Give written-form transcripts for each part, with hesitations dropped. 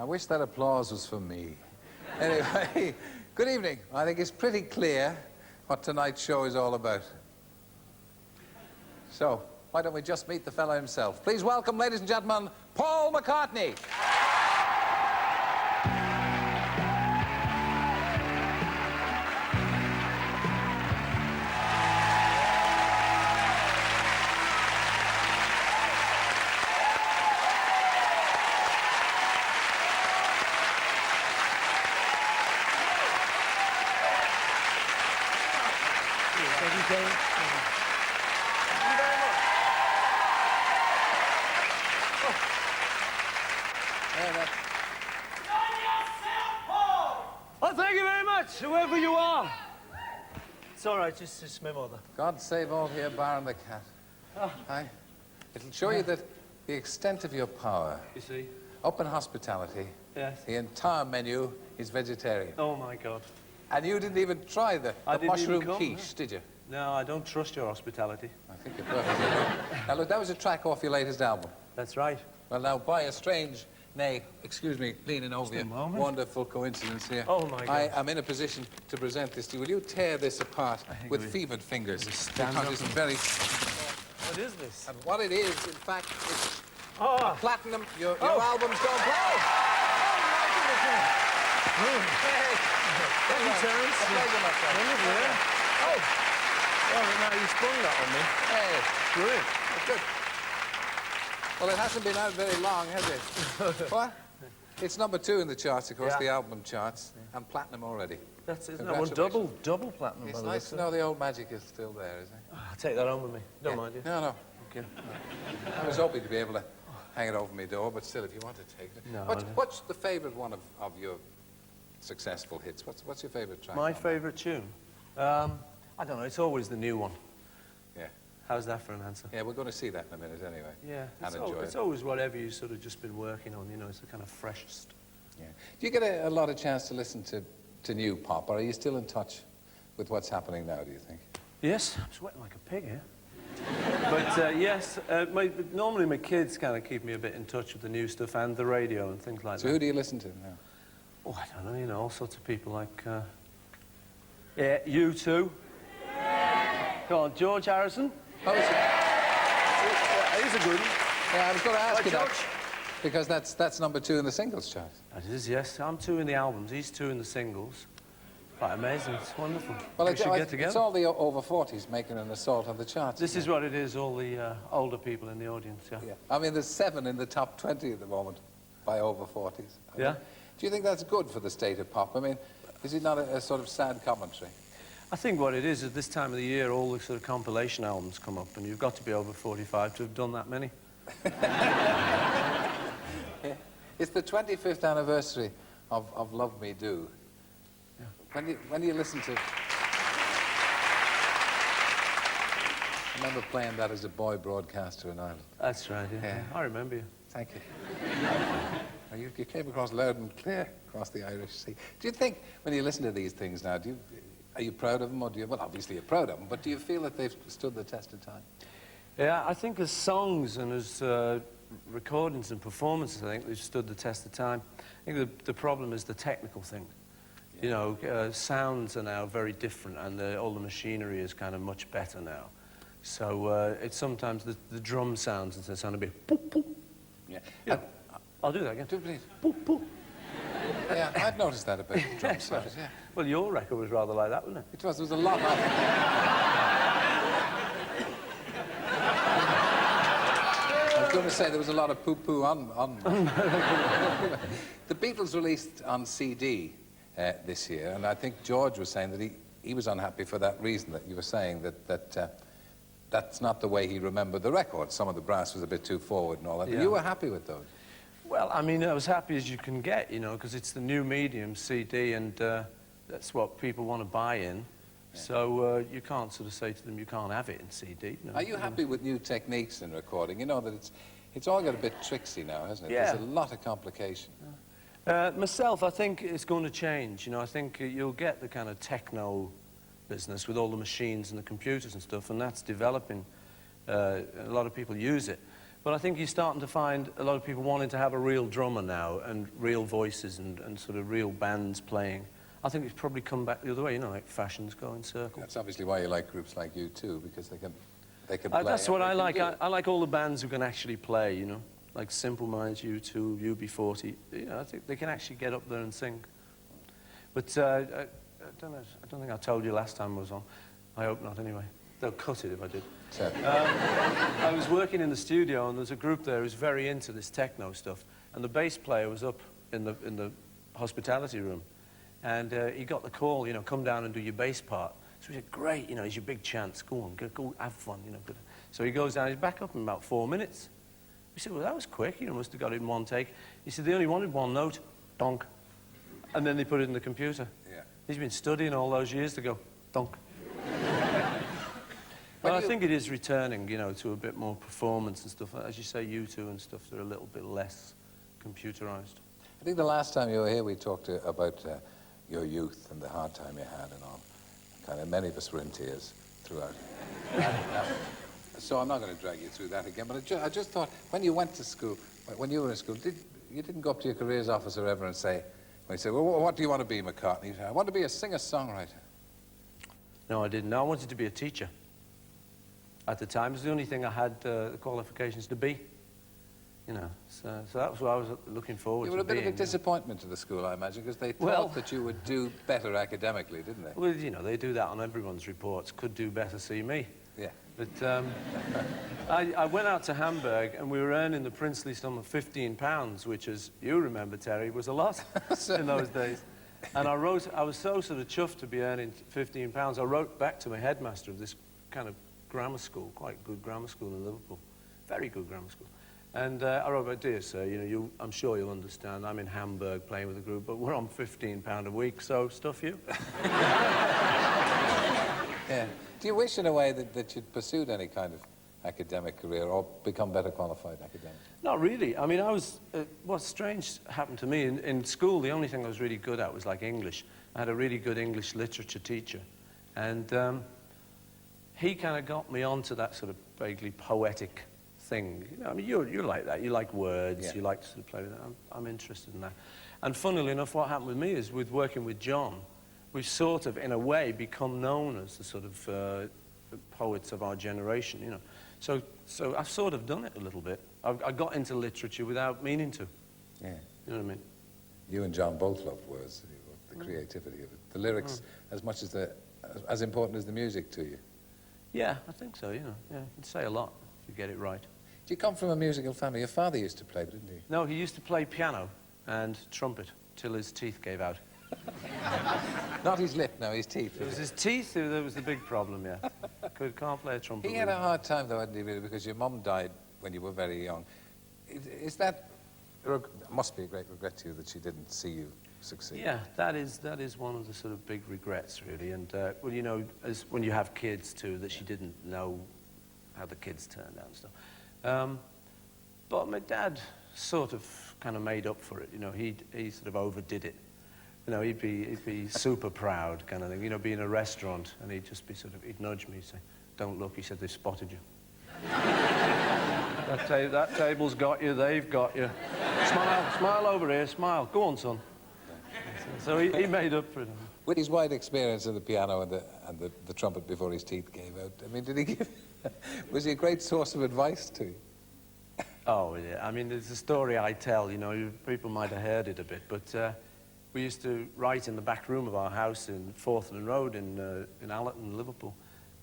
wish that applause was for me. Anyway, good evening. I think it's pretty clear what tonight's show is all about. So, why don't we just meet the fellow himself? Please welcome, ladies and gentlemen, Paul McCartney. Oh, thank you very much, whoever you are. It's all right, just my mother. God save all here, bar and the cat. Oh. Aye. It'll show you that the extent of your power. You see? Open hospitality. Yes. The entire menu is vegetarian. Oh, my God. And you didn't even try the mushroom quiche, did you? No, I don't trust your hospitality. I think you're perfectly right. Now, look, that was a track off your latest album. That's right. Well, now, by a strange, nay, excuse me, leaning over you, wonderful coincidence here. Oh, my God. I am in a position to present this to you. Will you tear this apart with fevered fingers? Because it's very... What is this? And what it is, in fact, it's a platinum. Your albums don't play. Thank you, Terence. A pleasure, my friend. Well, now you sprung that on me. Hey. Brilliant. Good. Well, it hasn't been out very long, has it? What? It's #2 in the charts, of course, the album charts, and platinum already. That's it. No, double platinum. It's nice to know the old magic is still there, isn't it? I'll take that home with me. Don't mind you. No. Okay. I was hoping to be able to hang it over my door, but still, if you want to take it. No, what's the favourite one of your successful hits? What's your favourite track? My favourite tune? I don't know. It's always the new one. Yeah. How's that for an answer? Yeah, we're going to see that in a minute anyway. Yeah. And enjoy it. It's always whatever you've sort of just been working on, you know, it's the kind of freshest. Yeah. Do you get a lot of chance to listen to new pop, or are you still in touch with what's happening now, do you think? Yes. I'm sweating like a pig here. But, yes, normally my kids kind of keep me a bit in touch with the new stuff and the radio and things like that. So who do you listen to now? Oh, I don't know, you know, all sorts of people like, yeah, you too. Come on, George Harrison. Oh, He's a good one. Yeah, I was going to ask you that, because that's #2 in the singles chart. That is, yes. I'm 2 in the albums, he's 2 in the singles. Quite amazing, it's wonderful. Well, we should get together. It's all the over 40s making an assault on the charts. This is what it is, all the older people in the audience, yeah. I mean, there's 7 in the top 20 at the moment by over 40s. Yeah. Do you think that's good for the state of pop? I mean, is it not a sort of sad commentary? I think what it is, at this time of the year, all the sort of compilation albums come up, and you've got to be over 45 to have done that many. Yeah. It's the 25th anniversary of Love Me Do. Yeah. When do you listen to... I remember playing that as a boy broadcaster in Ireland. That's right, yeah. I remember you. Thank you. You came across loud and clear across the Irish Sea. Do you think, when you listen to these things now, are you proud of them, or do you... Well, obviously you're proud of them, but do you feel that they've stood the test of time? Yeah, I think as songs and as recordings and performances, I think they've stood the test of time. I think the problem is the technical thing. Yeah. You know, sounds are now very different, and all the machinery is kind of much better now. So it's sometimes the drum sounds, and they sound a bit boop, boop. Yeah. I'll do that again. Do please. Boop, boop. Yeah, I've noticed that about drum sounds, yeah. Well, your record was rather like that, wasn't it? It was. There was a lot of it. I was going to say there was a lot of poo-poo on. The Beatles released on CD this year, and I think George was saying that he was unhappy for that reason that you were saying, that that's not the way he remembered the record. Some of the brass was a bit too forward and all that. Yeah. You were happy with those? Well, I mean, I was happy as you can get, you know, because it's the new medium, CD, and that's what people want to buy in. Yeah. So you can't sort of say to them, you can't have it in CD. You know? Are you happy with new techniques in recording? You know that it's all got a bit tricksy now, hasn't it? Yeah. There's a lot of complication. Myself, I think it's going to change. You know, I think you'll get the kind of techno business with all the machines and the computers and stuff, and that's developing. A lot of people use it. But I think you're starting to find a lot of people wanting to have a real drummer now and real voices and sort of real bands playing. I think it's probably come back the other way, you know, like fashions go in circles. That's obviously why you like groups like you too, because they can play. That's what I like. I like all the bands who can actually play, you know, like Simple Minds, U2, UB40. You know, I think they can actually get up there and sing. But I don't know. I don't think I told you last time I was on. I hope not, anyway. They'll cut it if I did. I was working in the studio, and there's a group there who's very into this techno stuff. And the bass player was up in the hospitality room, and he got the call, you know, come down and do your bass part. So we said, great, you know, it's your big chance. Go on, go have fun, you know. So he goes down, he's back up in about 4 minutes. We said, well, that was quick. You know, must have got it in one take. He said, they only wanted one note, donk. And then they put it in the computer. Yeah. He's been studying all those years to go, donk. But I think it is returning, you know, to a bit more performance and stuff. As you say, U2 and stuff, they're a little bit less computerized. I think the last time you were here, we talked about your youth and the hard time you had and all. Kind of many of us were in tears throughout. So I'm not going to drag you through that again, but I just thought, when you went to school, when you were in school, you didn't go up to your careers officer ever and say, when he said, well, what do you want to be, McCartney? You said, I want to be a singer-songwriter. No, I didn't. No, I wanted to be a teacher. At the time, it was the only thing I had the qualifications to be. You know, so that was what I was looking forward to. You were a bit of a disappointment to the school, I imagine, because they thought that you would do better academically, didn't they? Well, you know, they do that on everyone's reports. Could do better, see me. Yeah. But I went out to Hamburg, and we were earning the princely sum of £15, which, as you remember, Terry, was a lot in those days. And I was so sort of chuffed to be earning £15. I wrote back to my headmaster of this kind of grammar school, quite good grammar school in Liverpool, very good grammar school. And I wrote back, dear sir, you know, I'm sure you'll understand, I'm in Hamburg playing with a group, but we're on £15 a week, so stuff you. Yeah. Do you wish, in a way, that you'd pursued any kind of academic career or become better qualified academic? Not really. I mean, what's strange happened to me. In school, the only thing I was really good at was, like, English. I had a really good English literature teacher. And he kind of got me onto that sort of vaguely poetic thing. You know, I mean, you're like that. You like words. Yeah. You like to sort of play with that. I'm interested in that. And funnily enough, what happened with me is, with working with John, we've sort of, in a way, become known as the sort of poets of our generation, you know. So I've sort of done it a little bit. I got into literature without meaning to. Yeah. You know what I mean? You and John both loved words, the creativity of it. The lyrics, as much as important as the music to you. Yeah, I think so, you know. Yeah, you can say a lot if you get it right. Do you come from a musical family? Your father used to play, didn't he? No, he used to play piano and trumpet till his teeth gave out. Not his lip, no, his teeth. It was his teeth that was the big problem, yeah. Can't play a trumpet. He had a hard time, though, hadn't he, really, because your mum died when you were very young. Is that... must be a great regret to you that she didn't see you succeed. Yeah, that is one of the sort of big regrets, really. And, well, you know, when you have kids, too, that she didn't know how the kids turned out and stuff. But my dad sort of kind of made up for it, you know. He sort of overdid it. You know, he'd be super proud, kind of thing. You know, be in a restaurant, and he'd just be he'd nudge me, say, "Don't look," he said, "they've spotted you." that table's got you, they've got you. Smile over here, smile. Go on, son. So he made up for it. With his wide experience of the piano and the trumpet before his teeth gave out, I mean, did he give... was he a great source of advice to you? Oh, yeah. I mean, there's a story I tell, you know, people might have heard it a bit, but we used to write in the back room of our house in Forthland Road in Allerton, Liverpool.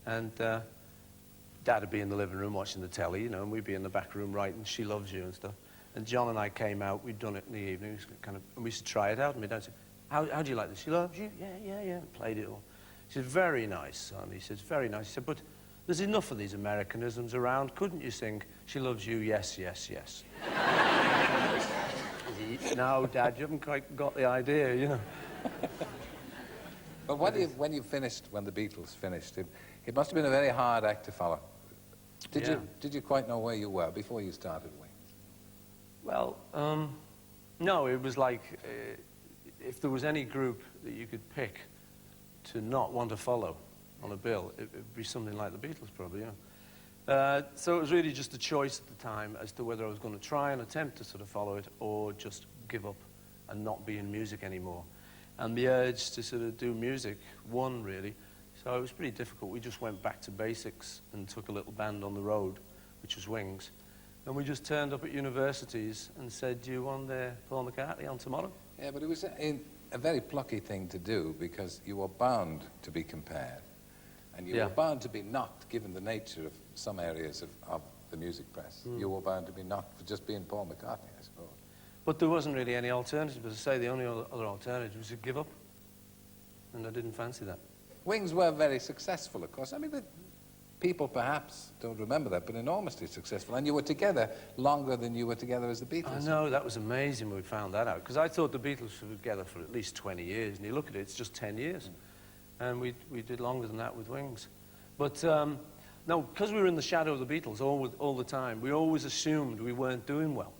And Dad would be in the living room watching the telly, you know, and we'd be in the back room writing She Loves You and stuff. And John and I came out, we'd done it in the evening, and we used to try it out, and my dad said, how do you like this? She loves you? Yeah, and played it all. He said, very nice, son. He said, very nice. He said, but there's enough of these Americanisms around. Couldn't you sing, She Loves You, yes, yes, yes? No, Dad, you haven't quite got the idea, you know. But when the Beatles finished, it must have been a very hard act to follow. Did you quite know where you were before you started Wings? Well, no, it was like, if there was any group that you could pick to not want to follow on a bill, it would be something like the Beatles, probably, yeah. So it was really just a choice at the time as to whether I was going to try and attempt to sort of follow it or just give up and not be in music anymore. And the urge to sort of do music won, really. So it was pretty difficult. We just went back to basics and took a little band on the road, which was Wings. And we just turned up at universities and said, do you want Paul McCartney on tomorrow? Yeah, but it was a very plucky thing to do because you were bound to be compared. And you were bound to be knocked, given the nature of some areas of the music press. You were bound to be knocked for just being Paul McCartney, I suppose. But there wasn't really any alternative. As I say, the only other alternative was to give up. And I didn't fancy that. Wings were very successful, of course. I mean, people perhaps don't remember that, but enormously successful. And you were together longer than you were together as the Beatles. I know, that was amazing when we found that out. Because I thought the Beatles were together for at least 20 years. And you look at it, it's just 10 years. And we did longer than that with Wings. But, no, because we were in the shadow of the Beatles all the time, we always assumed we weren't doing well.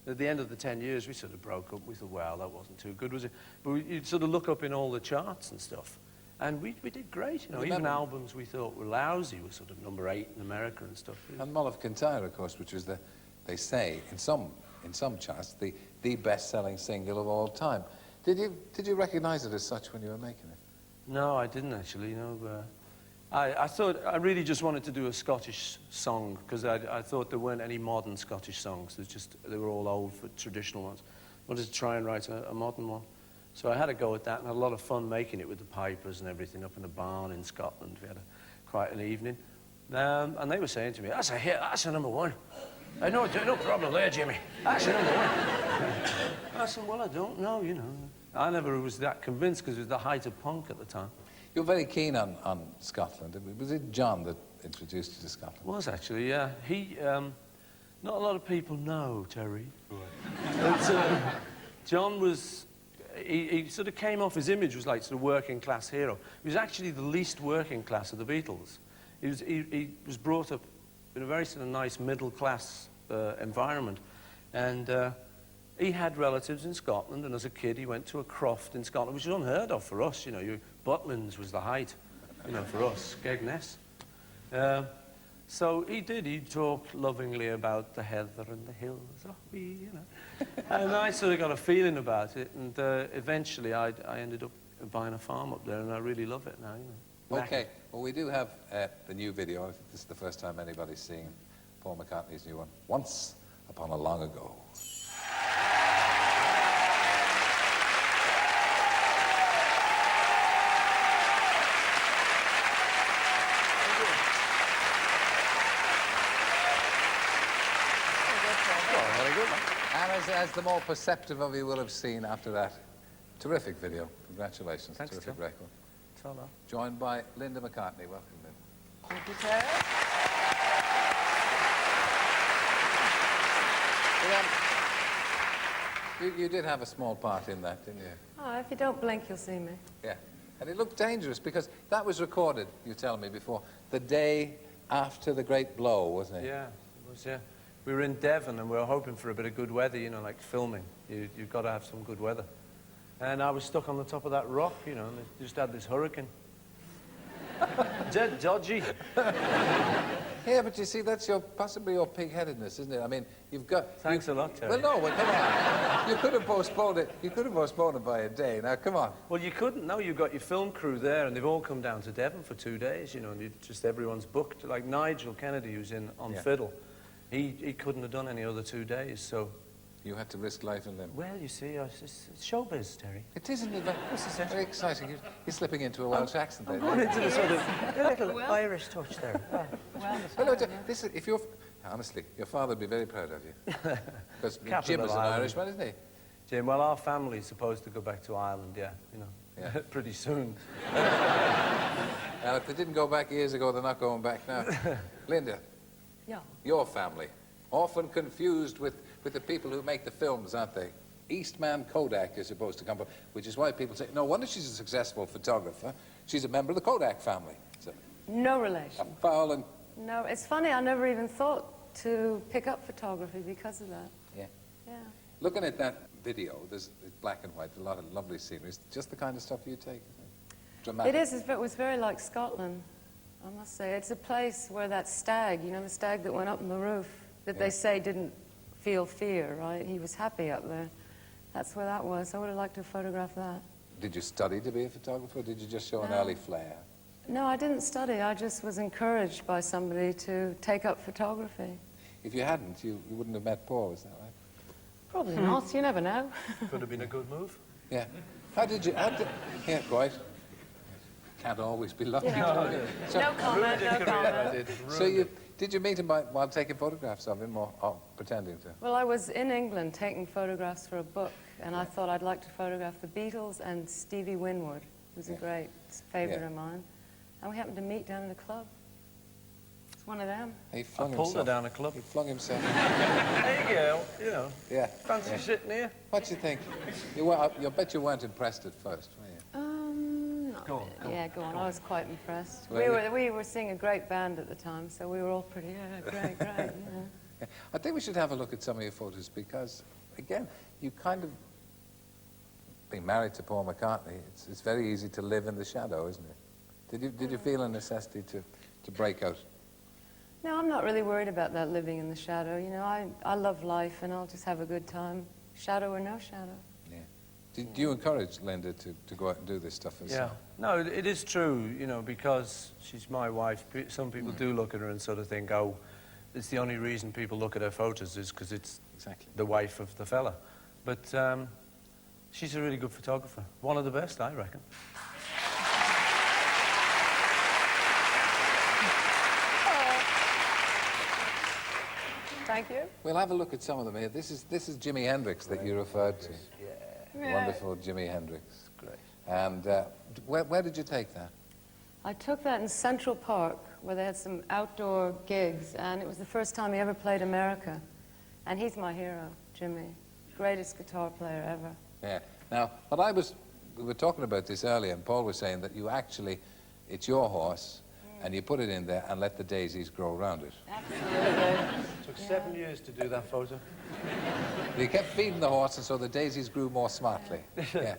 At the end of the 10 years, we sort of broke up. We thought, well, that wasn't too good, was it? But you'd sort of look up in all the charts and stuff. And we did great, you know. Even albums we thought were lousy were sort of number 8 in America and stuff. And Mull of Kintyre, of course, which was they say, in some charts, the best-selling single of all time. Did you recognize it as such when you were making it? No, I didn't actually, no. I thought I really just wanted to do a Scottish song because I thought there weren't any modern Scottish songs. They were all old, traditional ones. I wanted to try and write a modern one. So I had a go at that and had a lot of fun making it with the pipers and everything up in a barn in Scotland. We had quite an evening. And they were saying to me, that's a hit, that's a number 1. I know, no problem there, Jimmy. That's a number 1. I said, well, I don't know, you know. I never was that convinced because it was the height of punk at the time. You were very keen on Scotland. Was it John that introduced you to Scotland? Was actually, yeah. Not a lot of people know, Terry. But, John was... He sort of came off, his image was like sort of working class hero. He was actually the least working class of the Beatles. He was brought up in a very sort of nice middle class environment. And he had relatives in Scotland, and as a kid he went to a croft in Scotland, which was unheard of for us, you know. Butlins was the height, you know, for us, Skegness. So he talked lovingly about the heather and the hills, you know. And I sort of got a feeling about it, and eventually I ended up buying a farm up there, and I really love it now, you know. Okay, well, we do have the new video. I think this is the first time anybody's seen Paul McCartney's new one, Once Upon a Long Ago. And as the more perceptive of you will have seen after that terrific video. Congratulations. Thanks, terrific John. record. So long. Joined by Linda McCartney. Welcome, Linda. Thank you, Terry. You did have a small part in that, didn't you? Oh, if you don't blink, you'll see me. Yeah. And it looked dangerous because that was recorded, you tell me before, the day after the great blow, wasn't it? Yeah, it was, yeah. We were in Devon and we were hoping for a bit of good weather, you know, like filming. You've got to have some good weather. And I was stuck on the top of that rock, you know, and they just had this hurricane. Dead dodgy. Yeah, but you see, that's possibly your pig-headedness, isn't it? I mean, you've got... Thanks a lot, Terry. Well, no, come on. You could have postponed it. You could have postponed it by a day. Now, come on. Well, you couldn't. No, you've got your film crew there, and they've all come down to Devon for 2 days, you know, and everyone's booked. Like Nigel Kennedy, who's on fiddle, he couldn't have done any other 2 days, so... You had to risk life and limb. Well, you see, it's showbiz, Terry. It isn't it? Very exciting. You're slipping into a Welsh accent there. I'm into the sort of a little Irish touch there. Well, no, listen, if you're... Honestly, your father would be very proud of you. Because Jim is an Irishman, isn't he? Jim, well, our family's supposed to go back to Ireland, yeah, you know, Yeah. pretty soon. Now, if they didn't go back years ago, they're not going back now. Linda, Yeah. your family, often confused with the people who make the films, aren't they? Eastman Kodak is supposed to come from, which is why people say, no wonder she's a successful photographer. She's a member of the Kodak family. So, No relation. a foul and... No, it's funny, I never even thought to pick up photography because of that. Yeah. Yeah. Looking at that video, it's black and white, a lot of lovely scenery. It's just the kind of stuff you take, isn't it? Dramatic. It is, it was very like Scotland. I must say. It's a place where that stag, you know, the stag that went up on the roof, that they say didn't feel fear, right? He was happy up there. That's where that was. I would have liked to photograph that. Did you study to be a photographer, or did you just show an early flair? No, I didn't study. I just was encouraged by somebody to take up photography. If you hadn't, you wouldn't have met Paul, is that right? Probably not. You never know. Could have been a good move. Yeah. Yeah, quite. Can't always be lucky. Yeah. No comment, no comment. So did you meet him while taking photographs of him, or pretending to? Well, I was in England taking photographs for a book, and I thought I'd like to photograph the Beatles and Stevie Winwood, who's a great favourite of mine. And we happened to meet down in a club. It's one of them. He flung pulled himself. her down a club. He flung himself. There you go, you know. Yeah. Fancy sitting here? What do you think? I bet you weren't impressed at first, were you? Go on. Yeah, go on. I was quite impressed. Well, we were seeing a great band at the time, so we were all pretty, great, yeah. Yeah. I think we should have a look at some of your photos because, again, you kind of, being married to Paul McCartney, it's very easy to live in the shadow, isn't it? Did you feel a necessity to break out? No, I'm not really worried about that living in the shadow. You know, I love life and I'll just have a good time, shadow or no shadow. Yeah. Do you encourage Linda to go out and do this stuff herself? Yeah. No, it is true, you know, because she's my wife. Some people do look at her and sort of think, oh, it's the only reason people look at her photos is because it's the wife of the fella. But she's a really good photographer. One of the best, I reckon. Thank you. We'll have a look at some of them here. This is Jimi Hendrix that you referred to. Yeah. Wonderful Jimi Hendrix. Great. And where did you take that? I took that in Central Park, where they had some outdoor gigs, and it was the first time he ever played America. And he's my hero, Jimmy. Greatest guitar player ever. Yeah. Now, we were talking about this earlier, and Paul was saying that you actually, it's your horse, and you put it in there and let the daisies grow around it. Absolutely. Took 7 years to do that photo. You kept feeding the horse, and so the daisies grew more smartly. Yeah.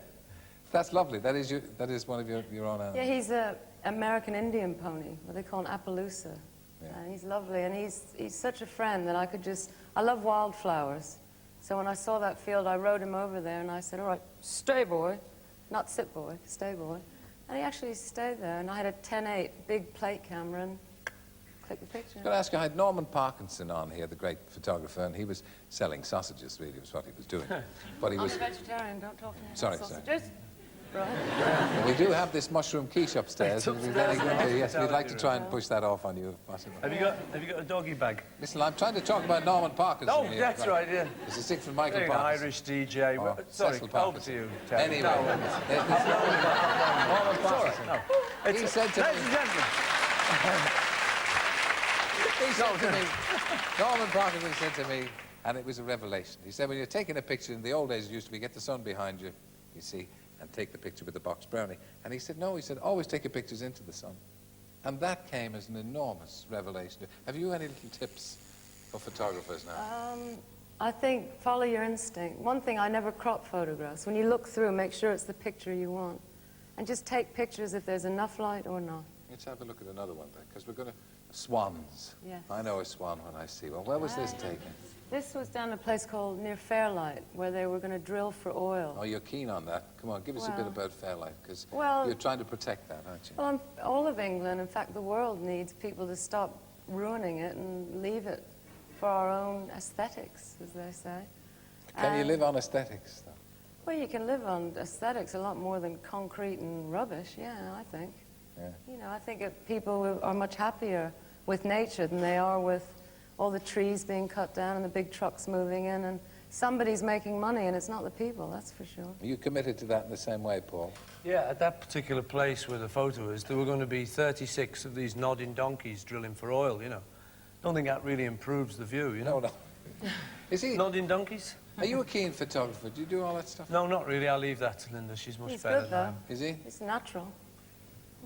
That's lovely. That is one of your own animals. Yeah, he's an American Indian pony, what they call an Appaloosa. Yeah. And he's lovely, and he's such a friend that I love wildflowers. So when I saw that field, I rode him over there, and I said, all right, stay, boy. Not sit, boy, stay, boy. And he actually stayed there, and I had a 10-8 big plate camera, and click the picture. I'm going to ask you, I had Norman Parkinson on here, the great photographer, and he was selling sausages, really, was what he was doing. But he was... I'm a vegetarian, don't talk to me about Sorry. sausages. Right. Well, we do have this mushroom quiche upstairs. And we'd yes, we'd like to try and push that off on you if possible. Have you got a doggy bag? Listen, I'm trying to talk about Norman Parkinson. Oh, here. that's right, yeah. It's a stick from Michael An Parkinson. Irish DJ. Oh, Sorry, Cecil over Parkinson. to you, Terry. Anyway, Norman Parkinson. No. He said to me, Ladies and gentlemen. he said to me, Norman Parkinson said to me, and it was a revelation. He said, when you're taking a picture, in the old days it used to be, get the sun behind you, you see, and take the picture with the box brownie. And he said, no, he said, always take your pictures into the sun. And that came as an enormous revelation. Have you any little tips for photographers now? I think follow your instinct. One thing, I never crop photographs. When you look through, make sure it's the picture you want. And just take pictures if there's enough light or not. Let's have a look at another one then, because we're going to... Swans. Yes. I know a swan when I see one. Where was this taken? This was down a place called near Fairlight, where they were going to drill for oil. Oh, you're keen on that. Come on, give us a bit about Fairlight, because Well- you're trying to protect that, aren't you? Well, all of England, in fact, the world needs people to stop ruining it and leave it for our own aesthetics, as they say. Can you live on aesthetics, though? Well, you can live on aesthetics a lot more than concrete and rubbish, yeah, I think. Yeah. You know, I think people are much happier with nature than they are with all the trees being cut down and the big trucks moving in, and somebody's making money, and it's not the people, that's for sure. Are you committed to that in the same way, Paul? Yeah, at that particular place where the photo is, there were going to be 36 of these nodding donkeys drilling for oil, you know. Don't think that really improves the view, you know. No. Is he... Nodding donkeys? Are you a keen photographer? Do you do all that stuff? No, not really. I'll leave that to Linda. She's much He's better good, than I though. am. Is he? It's natural.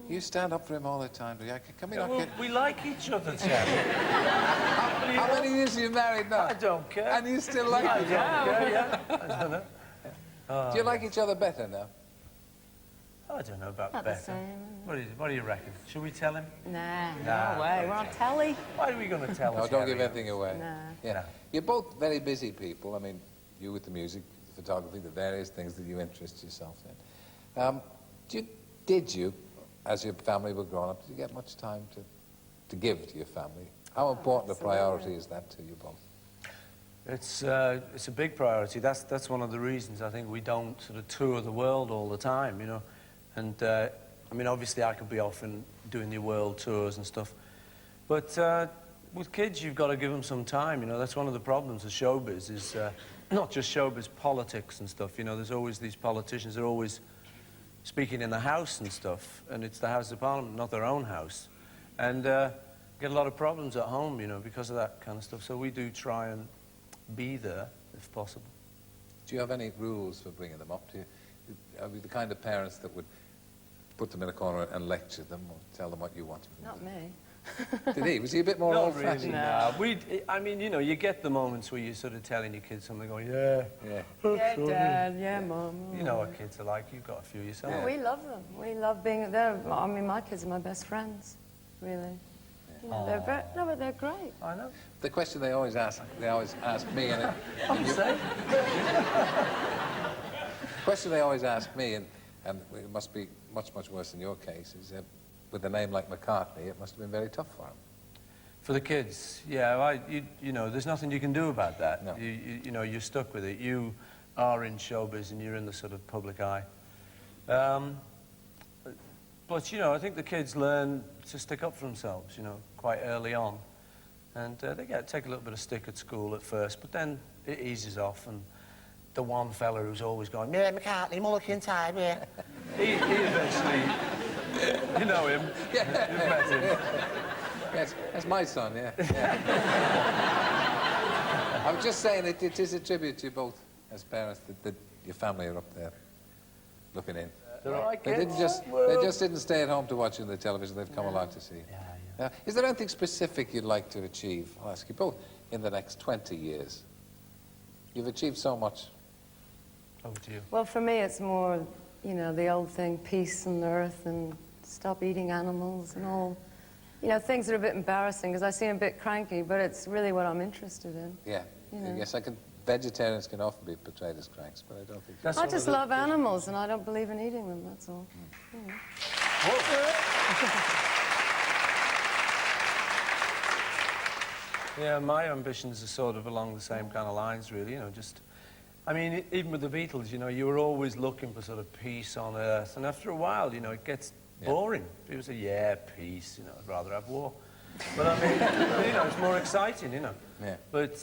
You stand up for him all the time, do you? Can we Yeah, not well, get... we like each other, Terry. How many years are you married now? I don't care. And you still like I each don't other? care, yeah. I don't know. Do you like each other better now? I don't know about Not the better. same. What do you reckon? Should we tell him? Nah, Nah, no way. We're on telly. Why are we going to tell No, us? don't give anything away. Nah. Yeah. No. You're both very busy people. I mean, you with the music, the photography, the various things that you interest yourself in. Did you, as your family were growing up, did you get much time to give to your family? How important a priority is that to you both? It's a big priority. That's one of the reasons I think we don't sort of tour the world all the time, you know. And I mean, obviously, I could be off and doing the world tours and stuff, but with kids, you've got to give them some time. You know, that's one of the problems with showbiz is not just showbiz, politics and stuff. You know, there's always these politicians. They're always speaking in the House and stuff, and it's the House of Parliament, not their own house, and get a lot of problems at home, you know, because of that kind of stuff. So we do try and be there if possible. Do you have any rules for bringing them up? Are you the kind of parents that would put them in a corner and lecture them or tell them what you want from Not them? me. Did he? Was he a bit more Not old-fashioned? really, no. I mean, you know, you get the moments where you're sort of telling your kids something, going, yeah, Yeah. Yeah, Dad. Yeah, Mum. you know what kids are like. You've got a few yourself. Yeah. We love them. We love being there. I mean, my kids are my best friends, really. You know, they're very, no, but they're great. I know. The question they always ask me, and I'm saying. the question they always ask me, and it must be much, much worse in your case, is with a name like McCartney, it must have been very tough for him. For the kids, yeah, you know, there's nothing you can do about that. No. You know, you're stuck with it. You are in showbiz and you're in the sort of public eye. But, you know, I think the kids learn to stick up for themselves, you know, quite early on. And they take a little bit of stick at school at first, but then it eases off. And the one fella who's always going, yeah, McCartney, Mulligan time, yeah. he eventually, you know him. Yeah. You've met him. Yes, that's my son, yeah. I was just saying it is a tribute to you both as parents that your family are up there looking in. They're all right They kids. just didn't stay at home to watching the television. They've come along to see you. Yeah. Is there anything specific you'd like to achieve? I'll ask you both in the next 20 years. You've achieved so much. Over to you. Well, for me, it's more, you know, the old thing, peace on earth and stop eating animals and all. You know, things that are a bit embarrassing because I seem a bit cranky, but it's really what I'm interested in. Yeah. You know. Yes, vegetarians can often be portrayed as cranks, but I don't think... That's I one just of the- love animals and I don't believe in eating them, that's all. You know. Yeah, my ambitions are sort of along the same kind of lines, really, you know, just... I mean, even with the Beatles, you know, you were always looking for sort of peace on Earth, and after a while, you know, it gets boring. People say, yeah, peace, you know, I'd rather have war. But I mean, you know, it's more exciting, you know. Yeah. But,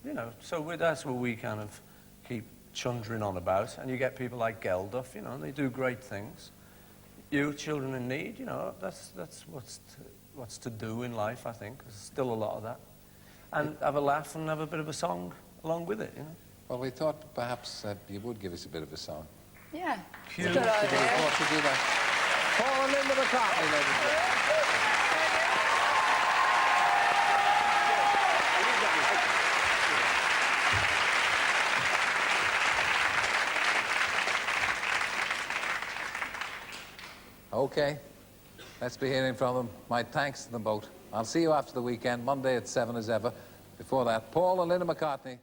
you know, so that's what we kind of keep chundering on about, and you get people like Geldof, you know, and they do great things. You, children in need, you know, that's what's to do in life, I think. There's still a lot of that. And have a laugh and have a bit of a song along with it, you know. Well, we thought perhaps you would give us a bit of a song. Yeah, Cute. it's a good Should we idea. afford to do that? Paul and Linda McCartney, ladies and gentlemen. Okay, let's be hearing from them. My thanks to them both. I'll see you after the weekend, Monday at 7 as ever. Before that, Paul and Linda McCartney.